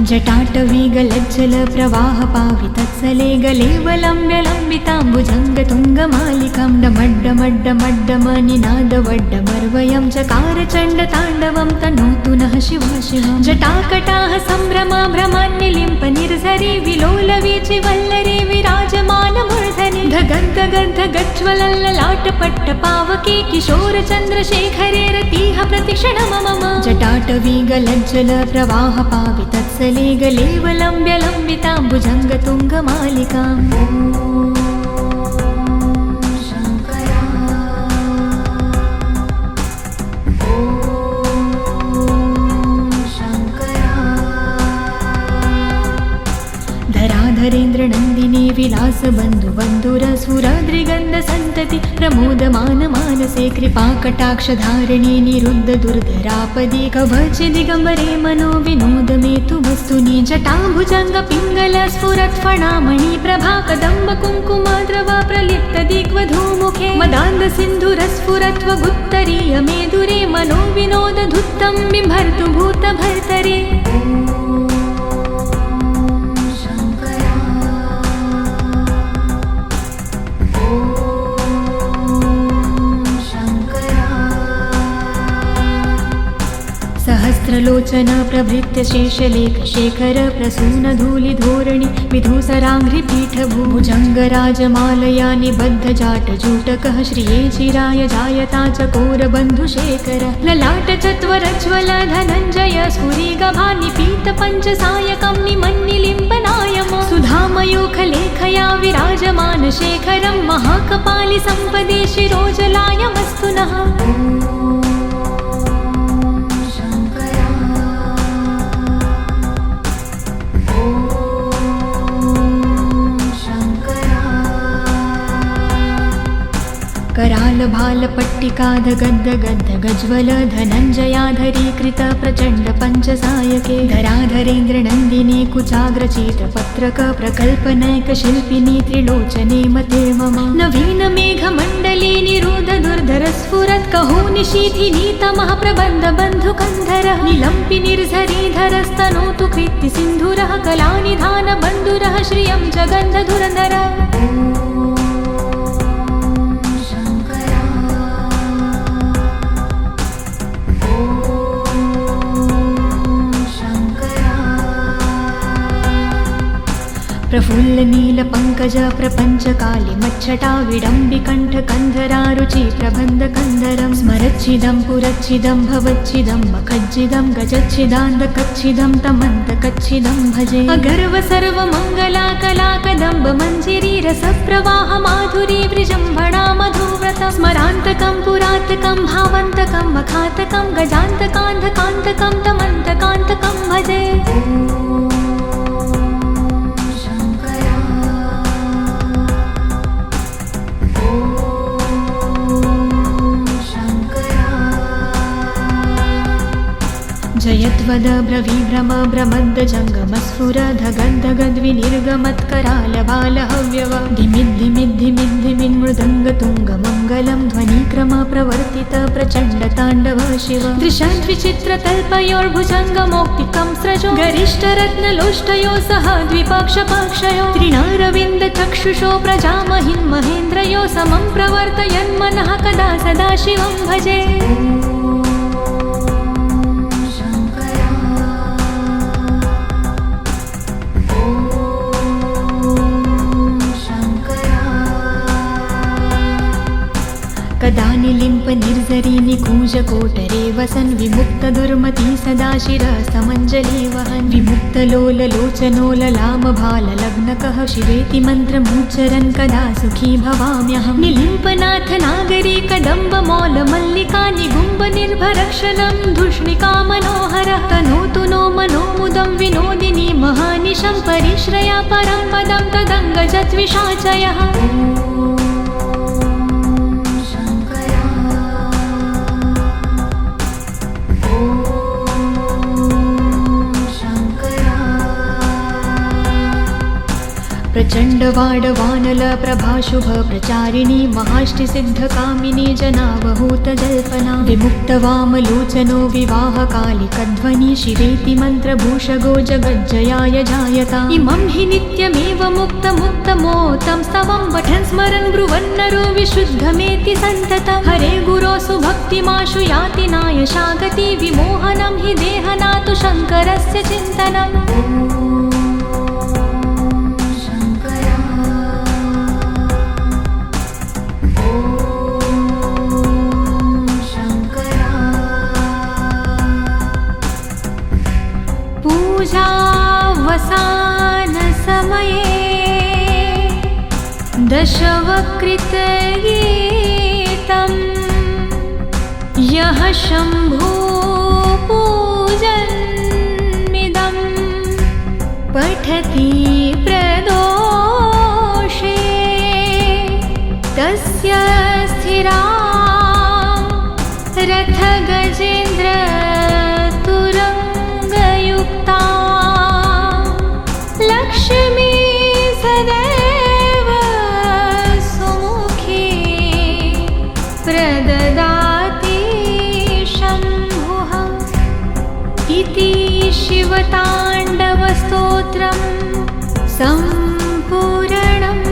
जटाटवीगलज्जल प्रवाह पावितत्सले गलेवलम्ब्यलम्बिताम्बुजङ्गतुङ्गमालिकां डमड्डमड्डमड्डमनिनादवड्डमर्वयं चकार चण्डताण्डवं तनोतु नः शिवा शिवं। जटाकटाः सम्भ्रमा भ्रमान्निलिम्प निर्झरी विलोलवीचि वल्लरी विराजमानमूर्धनि धगन्धगन्ध गज्ज्वलल्ललाटपट्टपावके किशोरचन्द्रशेखरे रतिः प्रतिक्षणं मम। जटाटवीगलज्जल प्रवाह पावितत्सले गलेवलम्ब्यलम्बिताम्बुजङ्गतुङ्गमालिकाम् धराधरेन्द्रनन्दिनी विलासबन्धुबन्धुरसुराद्रिगन्धसन्तति प्रमोदमान मानसे कृपाकटाक्षधारिणी निरुद्ध दुर्धरापदे कवचे दिगम्बरे मनो विनोद मे तु वस्तुनि। जटाभुजङ्ग पिङ्गल स्फुरत्फणामणि प्रभा कदम्ब कुङ्कुमाद्रव प्रलिप्त दिग्वधूमुखे मदान्ध सिन्धुरस्फुरत्वगुत्तरीय मेदुरे मनो विनोद धुत्तं बिभर्तु भूतभर्तरे। सहस्रलोचन प्रभृत्य शेषलेख शेखर प्रसून धूलिधोरणि विधूसराङ्घ्रिपीठ भुजङ्गराजमालया निबद्ध जाटजूटकः श्रिये चिराय जायता चकोरबन्धुशेखर ललाट चत्वरज्वल धनञ्जय स्फुरिगभानि पीतपञ्चसायकं निमन्निलिम्पनायम सुधामयूखलेखया विराजमान शेखरं महाकपालि सम्पदे शिरोजलायमस्तु नः। कराल भाल पट्टिकाध गद्द गद्द गज्वल धनञ्जयाधरीकृत प्रचण्ड पञ्चसायके धराधरेन्द्र नन्दिनी कुचाग्रचित पत्रक प्रकल्पनैक शिल्पिनी त्रिलोचने मते मम। नवीन मेघमण्डली निरुद्ध दुर्धर स्फुरत् कहो निशीथिनी तमः प्रबन्ध बन्धुकन्धर निलम्पि निर्झरीधरस्तनोतु कृत्ति सिन्धुरः कलानिधान बन्धुरः श्रियं जगन्ध धुरन्धर। प्रफुल्ल नील पंकज प्रपंच काली मच्छटा विडम्बिकण्ठ कन्धरारुचि प्रबन्ध कन्धरं स्मरच्छिदं पुरच्छिदं भवच्छिदं मखज्जिदं गजच्छिदान्ध कच्छिदं तमन्त कच्छिदं भजे। अगर्व सर्वमङ्गला कला कदम्ब मञ्जिरी रसप्रवाह माधुरी वृजम्भणा मधुव्रतं स्मरान्तकं पुरातकं भावन्तकं मखातकं गजान्तकान्धकान्तकं तमन्तकान्तकं भजे। जयद्वद ब्रवीभ्रम ब्रमद्द जङ्गमस्फुर धगन्धगद्विनिर्गमत्कराल बाल हव्यव धिमिद्धिमिद्धिमिन्मृदङ्गतुङ्गमङ्गलं ध्वनिक्रम प्रवर्तित प्रचण्ड ताण्डव शिव। दृशद्विचित्रतल्पयोर्भुजङ्गमौक्तिकं स्रजो गरिष्ठरत्नलोष्टयो सह द्विपक्षपक्षयो त्रिणारविन्द चक्षुषो प्रजामहिन् महेन्द्रयो समं प्रवर्तयन्मनः कदा सदा शिवं भजे। कदा निलिम्प निर्झरी निकूज कोटरे वसन् विमुक्त दुर्मती सदा शिरस्तमञ्जलि वहन् विमुक्त लोल लोचनो ललाम भाल लग्नकः शिवेति मन्त्रमुच्चरन् कदा सुखी भवाम्यहं। निलिम्पनाथ नागरी कदम्ब मौल मल्लिका निगुम्ब निर्भरक्षलं धूष्णिका मनोहरः तनोतु नो मनोमुदं विनोदिनी महानिशं परिश्रया परं पदं तदङ्गजद्विषाचयः। प्रचण्डवाडवानल प्रभाशुभ प्रचारिणी महाष्टिसिद्धकामिनी जनावहूतजल्पना विमुक्तवामलोचनो विवाहकालिकध्वनि शिरेति मन्त्रभूषगो जगज्जयाय जायता इमं हि नित्यमेव मुक्तमुक्तमोतं स्तवं पठन् स्मरन् ब्रुवन्नरो विशुद्धमेति सन्ततं हरे गुरोसु भक्तिमाशु याति नायशागति विमोहनं हि देहनातु शङ्करस्य चिन्तनम् पूजावसानसमये दशवक्त्रगीतं यः शम्भो पूजन्मिदं पठति प्रदोषे तस्य स्थिरा रथगजेन्द्र लक्ष्मी सदैव सुमुखे प्रददाति शम्भुः इति शिवताण्डवस्तोत्रं सम्पूर्णम्।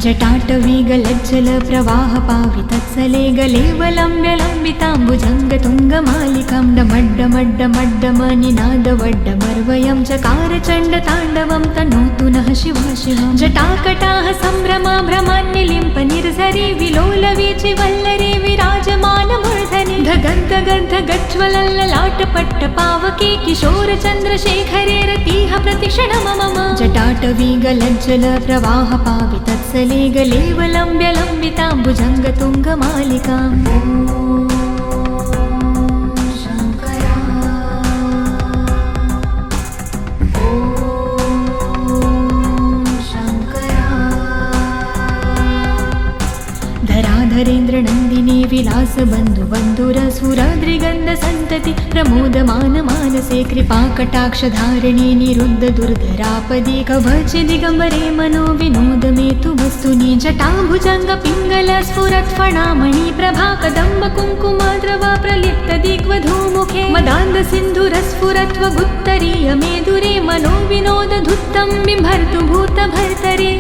जटाटवीगलज्जल प्रवाह पावितत्सले गलेवलम्ब्य लम्बिताम्बुजङ्गतुङ्गमालिकां डमड्डमड्डमड्डमनिनादवड्डमर्वयं चकार चण्डताण्डवं तनोतु नः शिवा शिवं जटाकटाः सम्भ्रमा भ्रमान्यलिम्प निर्झरि विलोलवीचि वल्लरी विराजमानमूर्धनि धगन्धगन्धगज्ज्वलल्ललाटपट्टपावके किशोरचन्द्रशेखरे रतिः प्रतिक्षणं मम जटाटवीगलज्जल प्रवाह पावितत्सले गलेवलम्ब्य लम्बिताम्बुजङ्गतुङ्गमालिकाम् धराधरेन्द्र नन्दिनी विलास बन्धु बन्धुरसुराद्रिगन्ध सन्तति प्रमोदमान मानसे कृपा कटाक्ष धारिणी निरुद्ध दुर्धरापदे कवच दिगम्बरे मनो विनोद मेतु वस्तुनि जटाभुजङ्ग पिङ्गल स्फुरत् फणामणि प्रभा कदम्ब कुङ्कुमाद्रवा प्रलिप्त दिग्वधूमुखे मदान्ध सिन्धुरस्फुरत्व गुत्तरीय मेदुरे मनो विनोद धुत्तं बिभर्तु भूत भर्तरे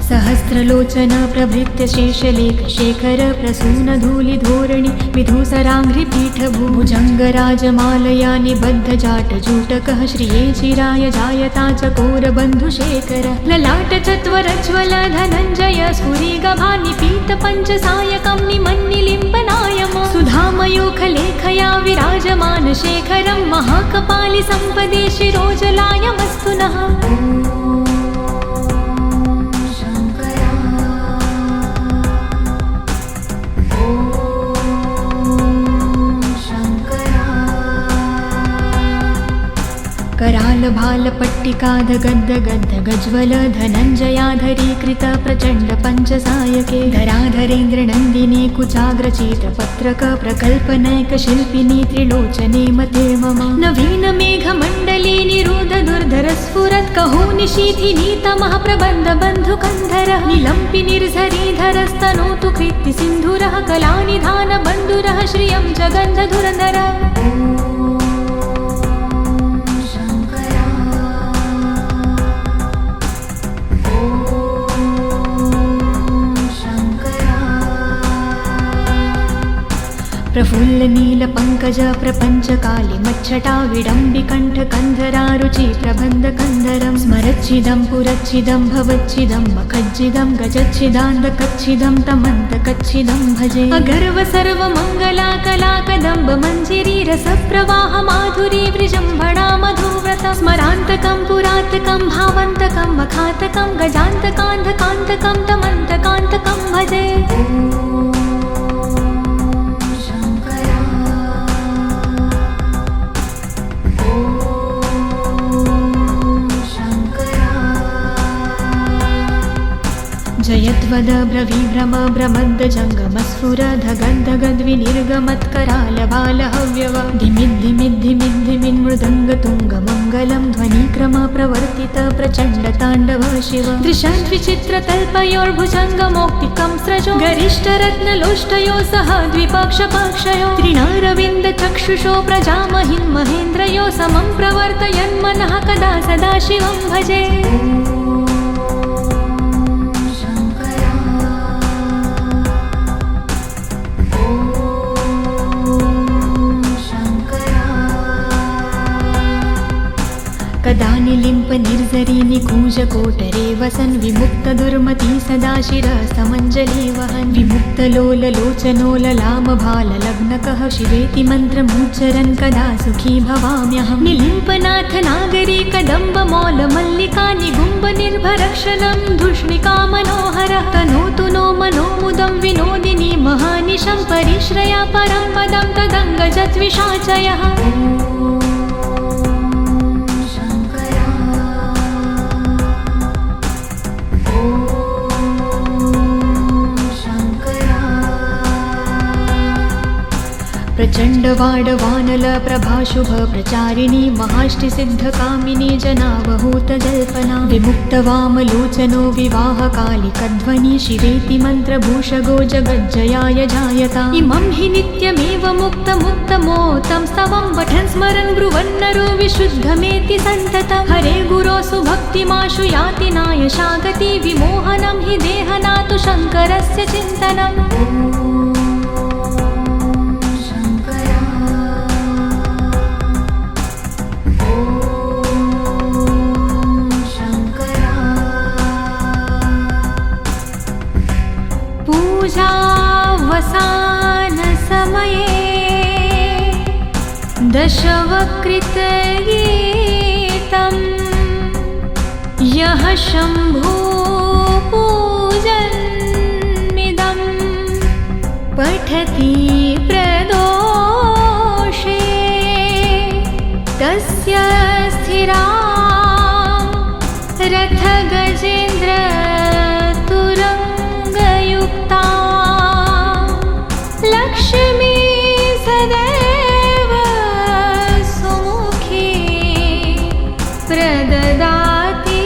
सहस्रलोचन प्रभृत्य शेषलेख शेखर प्रसून धूलिधोरणि विधूसराङ्घ्रिपीठ भुजङ्गराजमालया निबद्ध जाटजूटकः श्रिये चिराय जायता चकोर बन्धुशेखर ललाट चत्वरज्वल धनञ्जय स्फुरिगभानिपीत पञ्चसायकं निमन्निलिम्पनायम सुधामयूखलेखया विराजमान शेखरं महाकपालि सम्पदे शिरोजलायमस्तु नः कराल भाल पट्टिकाध गद्द गद्द गज्वल धनञ्जयाधरीकृत प्रचण्ड पञ्चसायके धराधरेन्द्र नन्दिनी कुचाग्रचीत पत्रक प्रकल्पनैक शिल्पिनी त्रिलोचने मते मम नवीन मेघमण्डली निरुद्ध दुर्धर स्फुरत् कहो निशीथिनी तमः प्रबन्ध बन्धुकन्धर निलम्पि निर्झरीधरस्तनोतु कृत्ति सिन्धुरः कलानिधान बन्धुरः श्रियं जगन्ध धुरधर प्रफुल्लनीलपङ्कज प्रपञ्चकाली मच्छटा विडम्बिकण्ठकन्धरारुचि प्रबन्धकन्धरं स्मरच्छिदं पुरच्छिदं भवच्छिदं मखज्जिदं गजच्छिदान्धकच्छिदं तमन्तकच्छिदं भजे अगर्व सर्वमङ्गला कलाकदम्ब मञ्जिरी रसप्रवाह माधुरी वृजम्भणा मधुव्रतं स्मरान्तकं पुरातकं भावन्तकं मखातकं गजान्तकान्धकान्तकं तमन्तकान्तकं भजे जयद्वद ब्रवीभ्रम भ्रमद्द जङ्गमस्फुर धगद्धगद्विनिर्गमत्करालबालहव्यव धिमिद्धिमिद्धिमिद्धिमिन्मृदङ्गतुङ्गमङ्गलं ध्वनिक्रम प्रवर्तित प्रचण्डताण्डव शिव दृशाद्विचित्रतल्पयोर्भुजङ्गमौक्तिकं स्रजो गरिष्ठरत्नलोष्टयो सह द्विपक्षपक्षयो त्रिणारविन्दचक्षुषो प्रजामहिन् महेन्द्रयो समं प्रवर्तयन्मनः कदा सदा शिवं भजे कदा निलिम्प निर्जरी निकूजकोटरे वसन् विमुक्तदुर्मती सदा शिरसमञ्जली वहन् विमुक्तलोललोचनोललामभाललग्नकः शिवेति मन्त्रमुच्चरन् कदा सुखी भवाम्यहं निलिम्पनाथ नागरी कदम्बमौलमल्लिका निगुम्बनिर्भरक्षलं धूष्णिका मनोहरः तनोतु नो मनोमुदं विनोदिनी महानिशं परिश्रया परं पदं तदङ्गजद्विषाचयः प्रचण्डवाडवानल प्रभाशुभ प्रचारिणी महाष्टिसिद्धकामिनी जनावहूतजल्पना विमुक्तवामलोचनो विवाहकालिकध्वनि शिवेति मन्त्रभूषगो जगज्जयाय जायता इमं हि नित्यमेव मुक्तमुक्तमोतं स्तवं पठन् स्मरन् ब्रुवन्नरो विशुद्धमेति सन्ततं हरे गुरो सुभक्तिमाशु याति नायशागति विमोहनं हि देहनातु शङ्करस्य चिन्तनम् पूजावसानसमये दशवक्त्रगीतं यः शम्भुपूजन्मिदं पठति प्रदोषे तस्य स्थिरा रथगजेन्द्र लक्ष्मी सदैव सुमुखी प्रददाति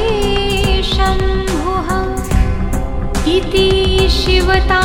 शम्भुः इति शिवता